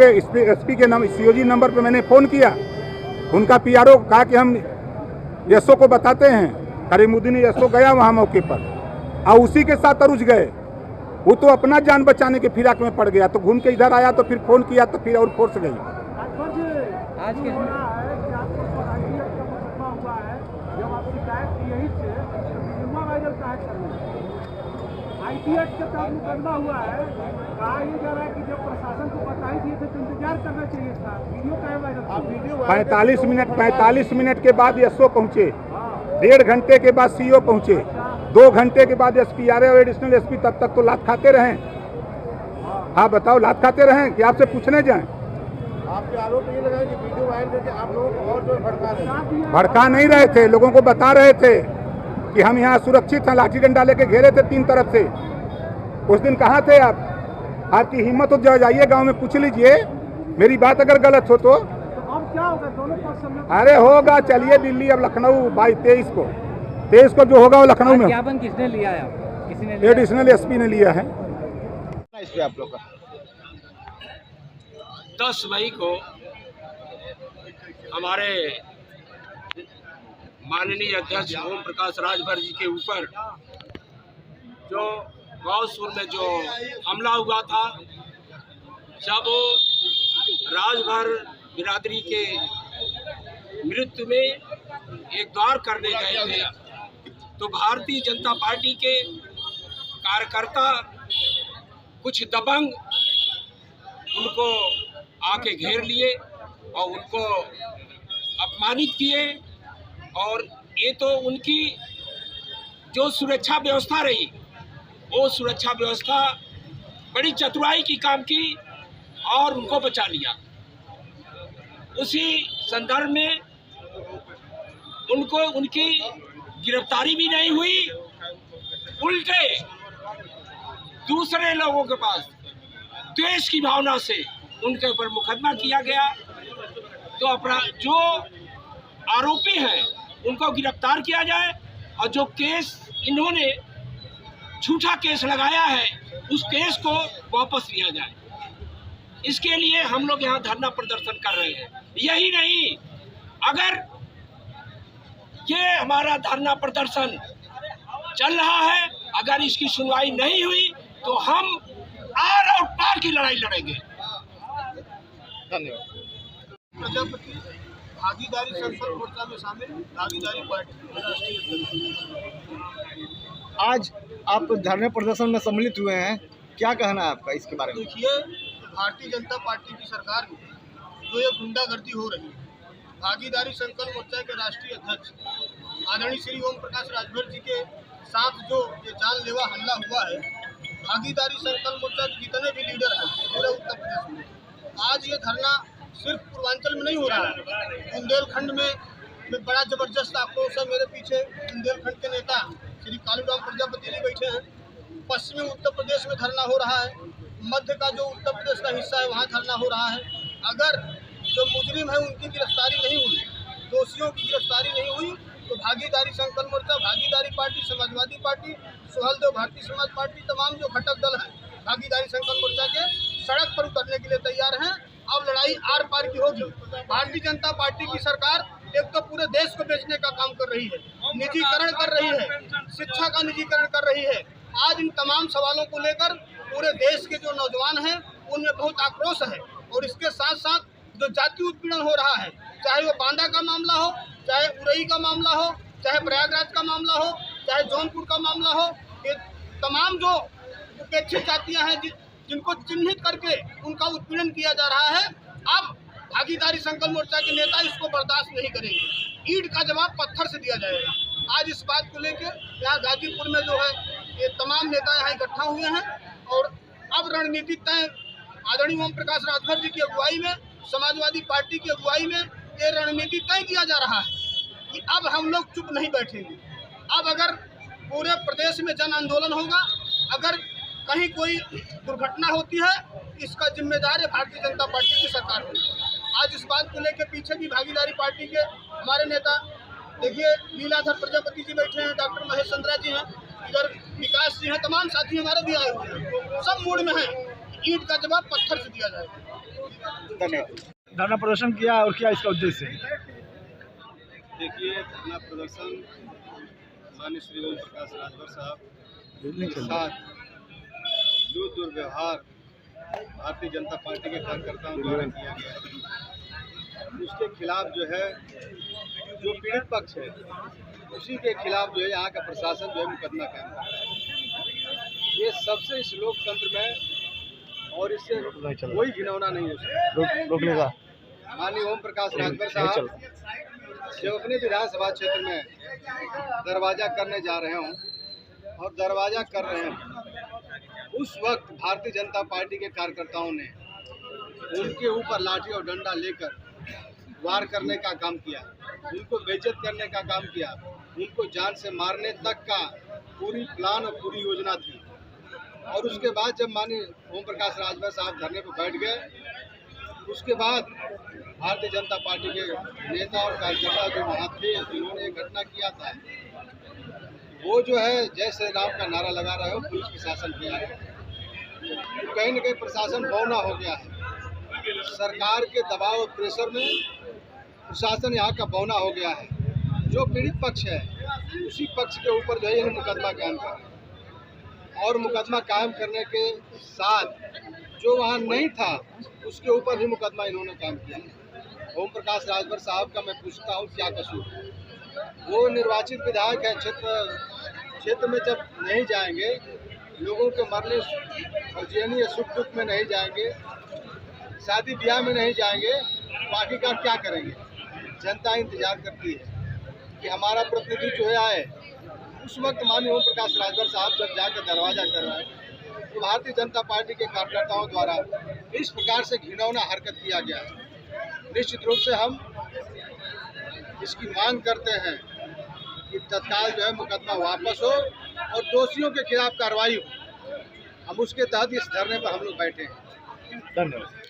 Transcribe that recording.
SP के number COG number पे मैंने फोन किया। उनका पीआरओ कहा कि हम एसओ को बताते हैं। करीमुद्दीन एसओ गया वहाँ मौके पर और उसी के साथ तरुज गए। वो तो अपना जान बचाने के फिराक में पड़ गया, तो घूम के इधर आया तो फिर फोन किया तो फिर और फोर्स गई। आज के ITX के तहत मुकदमा हुआ है। कहा यह जा रहा है कि जब प्रशासन को बताई दिए थे तो इंतजार करना चाहिए था। वीडियो क्या वायरल? 45 मिनट के बाद एसओ पहुंचे, 1.5 घंटे के बाद सीओ पहुंचे, 2 घंटे के बाद एसपीआरए और एडिशनल एसपी। तब तक तो लात खाते रहे। हाँ बताओ, लात खाते रहे कि आपसे पूछने जाएं? आपके आरोप ये लगा कि वीडियो वायरल करके आप लोगों को और जो भड़का रहे हैं। भड़का नहीं रहे थे, लोगों को बता रहे थे कि हम यहाँ सुरक्षित हैं। लाठी डंडा लेके घेरे थे 3 तरफ से। उस दिन कहाँ थे आप? आपकी हिम्मत हो जाइए गांव में पूछ लीजिए, मेरी बात अगर गलत हो तो। अब क्या होगा? दोनों पक्ष अरे होगा, चलिए दिल्ली अब लखनऊ 23 को जो होगा वो लखनऊ में। ज्ञापन किसने लिया है? किसी ने लिया? एडिशनल एसपी ने लिया है। इस पे आप लोग का 10 मई को हमारे माननीय अध्यक्ष ओम प्रकाश राजभर जी के ऊपर जो गौसपुर में जो हमला हुआ था, जब राजभर बिरादरी के मृत्यु में एक द्वार करने गए थे, तो भारतीय जनता पार्टी के कार्यकर्ता कुछ दबंग उनको आके घेर लिए और उनको अपमानित किए। और ये तो उनकी जो सुरक्षा व्यवस्था रही, वो सुरक्षा व्यवस्था बड़ी चतुराई की काम की और उनको बचा लिया। उसी संदर्भ में उनको उनकी गिरफ्तारी भी नहीं हुई, उल्टे दूसरे लोगों के पास द्वेष की भावना से उनके ऊपर मुकदमा किया गया। तो अपना जो आरोपी हैं उनको गिरफ्तार किया जाए और जो केस इन्होंने झूठा केस लगाया है उस केस को वापस लिया जाए। इसके लिए हम लोग यहाँ धरना प्रदर्शन कर रहे हैं। यही नहीं, अगर ये हमारा धरना प्रदर्शन चल रहा है, अगर इसकी सुनवाई नहीं हुई तो हम आर और पार की लड़ाई लड़ेंगे। धन्यवाद। प्रजापति भागीदारी संसद मोर्चा में शामिल भागीदारी पार्टी। आज आप धरने प्रदर्शन में सम्मिलित हुए हैं, क्या कहना है आपका इसके बारे में? देखिए, भारतीय जनता पार्टी की सरकार में जो ये गुंडागर्दी हो रही है, भागीदारी संकल्प मोर्चा के राष्ट्रीय अध्यक्ष आदरणीय श्री ओम प्रकाश राजभर जी के साथ जो ये जानलेवा हमला हुआ है, भागीदारी संकल्प मोर्चा के जितने भी लीडर हैं पूरे उत्तर प्रदेश में, आज ये धरना सिर्फ पूर्वांचल में नहीं हो रहा है, बुंदेलखंड में बड़ा जबरदस्त आक्रोश है। मेरे पीछे बुंदेलखंड के नेता श्री कालूराम प्रजापति जी बैठे हैं। पश्चिमी उत्तर प्रदेश में धरना हो रहा है, मध्य का जो उत्तर प्रदेश का हिस्सा है वहाँ धरना हो रहा है। अगर जो मुजरिम है उनकी गिरफ्तारी नहीं हुई, दोषियों की गिरफ्तारी नहीं हुई, तो भागीदारी संकल्प मोर्चा, भागीदारी party, Samajwadi party, Suheldev Bharatiya Samaj party, तमाम जो घटक दल हैं भागीदारी संकल्प मोर्चा के सड़क पर उतरने के लिए तैयार हैं। अब लड़ाई आर पार की होगी। भारतीय जनता पार्टी की सरकार एक तो पूरे देश को बेचने का काम कर रही है, निजीकरण कर रही है, शिक्षा का निजीकरण कर रही है। आज इन तमाम सवालों को लेकर पूरे देश के जो नौजवान हैं उनमें बहुत आक्रोश है। और इसके साथ साथ जो जाति उत्पीड़न हो रहा है, चाहे वो बांदा का मामला हो, चाहे उरई का मामला हो, चाहे प्रयागराज का मामला हो, चाहे जौनपुर का मामला हो, ये तमाम जो उपेक्षित जातियाँ हैं जिनको चिन्हित करके उनका उत्पीड़न किया जा रहा है, अब भागीदारी संकल्प मोर्चा के नेता इसको बर्दाश्त नहीं करेंगे। ईंट का जवाब पत्थर से दिया जाएगा। आज इस बात को लेकर यहाँ गाजीपुर में जो है ये तमाम नेता यहाँ इकट्ठा हुए हैं और अब रणनीति तय आदरणीय ओम प्रकाश राजभर जी की अगुवाई में, समाजवादी पार्टी की अगुवाई में ये रणनीति तय किया जा रहा है कि अब हम लोग चुप नहीं बैठेंगे। अब अगर पूरे प्रदेश में जन आंदोलन होगा, अगर कहीं कोई दुर्घटना होती है इसका जिम्मेदार है भारतीय जनता पार्टी की सरकार होगी। आज इस बात को लेकर पीछे भी भागीदारी पार्टी के हमारे नेता देखिए लीलाधर प्रजापति जी बैठे हैं, डॉक्टर महेश चंद्रा जी हैं, इधर विकास जी हैं, तमाम साथी हमारे भी आए हुए हैं। सब मूड में हैं, ईंट का जवाब पत्थर से दिया जाएगा। धन्यवाद। धरना प्रदर्शन किया और क्या इसका उद्देश्य है? देखिए, धरना प्रदर्शन माननीय श्री ओम प्रकाश राजभर साहब के साथ जो दुर्व्यवहार भारतीय जनता पार्टी के कार्यकर्ताओं द्वारा किया गया है, उसके खिलाफ जो है, जो पीड़ित पक्ष है उसी के खिलाफ जो है यहाँ का प्रशासन जो है मुकदमा कायम कर रहा है। ये सबसे इस लोकतंत्र में और इससे कोई घिनौना नहीं हो सकता। माननीय ओम प्रकाश राजभर साहब जब अपने विधानसभा क्षेत्र में दरवाजा करने जा रहे हों और दरवाजा कर रहे हैं, उस वक्त भारतीय जनता पार्टी के कार्यकर्ताओं ने उनके ऊपर लाठी और डंडा लेकर वार करने का काम किया, उनको बेइज्जत करने का काम किया, उनको जान से मारने तक का पूरी प्लान और पूरी योजना थी। और उसके बाद जब माननीय ओम प्रकाश राजभर साहब धरने पर बैठ गए, उसके बाद भारतीय जनता पार्टी के नेता और कार्यकर्ता जो वहाँ थे, जिन्होंने ये घटना किया था, वो जो है जय श्री राम का नारा लगा रहे हो पुलिस प्रशासन के आगे। तो कहीं न कहीं प्रशासन बौना हो गया है। सरकार के दबाव और प्रेशर में प्रशासन यहाँ का बौना हो गया है। जो पीड़ित पक्ष है उसी पक्ष के ऊपर जो है ये मुकदमा कायम कर, और मुकदमा कायम करने के साथ जो वहाँ नहीं था उसके ऊपर भी मुकदमा इन्होंने कायम किया। ओम प्रकाश राजभर साहब का मैं पूछता हूँ क्या कसूर है? वो निर्वाचित विधायक है, क्षेत्र में जब नहीं जाएंगे, लोगों के मरने और जीने या सुख दुख में नहीं जाएंगे, शादी ब्याह में नहीं जाएंगे, तो आखिरकार क्या करेंगे? जनता इंतजार करती है कि हमारा प्रतिनिधि जो है आए। उस वक्त माननीय ओम प्रकाश राजभर साहब जब जाकर दरवाजा कर रहे हैं, तो भारतीय जनता पार्टी के कार्यकर्ताओं द्वारा इस प्रकार से घिनौना हरकत किया गया है। निश्चित रूप से हम इसकी मांग करते हैं कि तत्काल जो है मुकदमा वापस हो और दोषियों के खिलाफ कार्रवाई हो। हम उसके तहत इस धरने पर हम लोग बैठे हैं। धन्यवाद।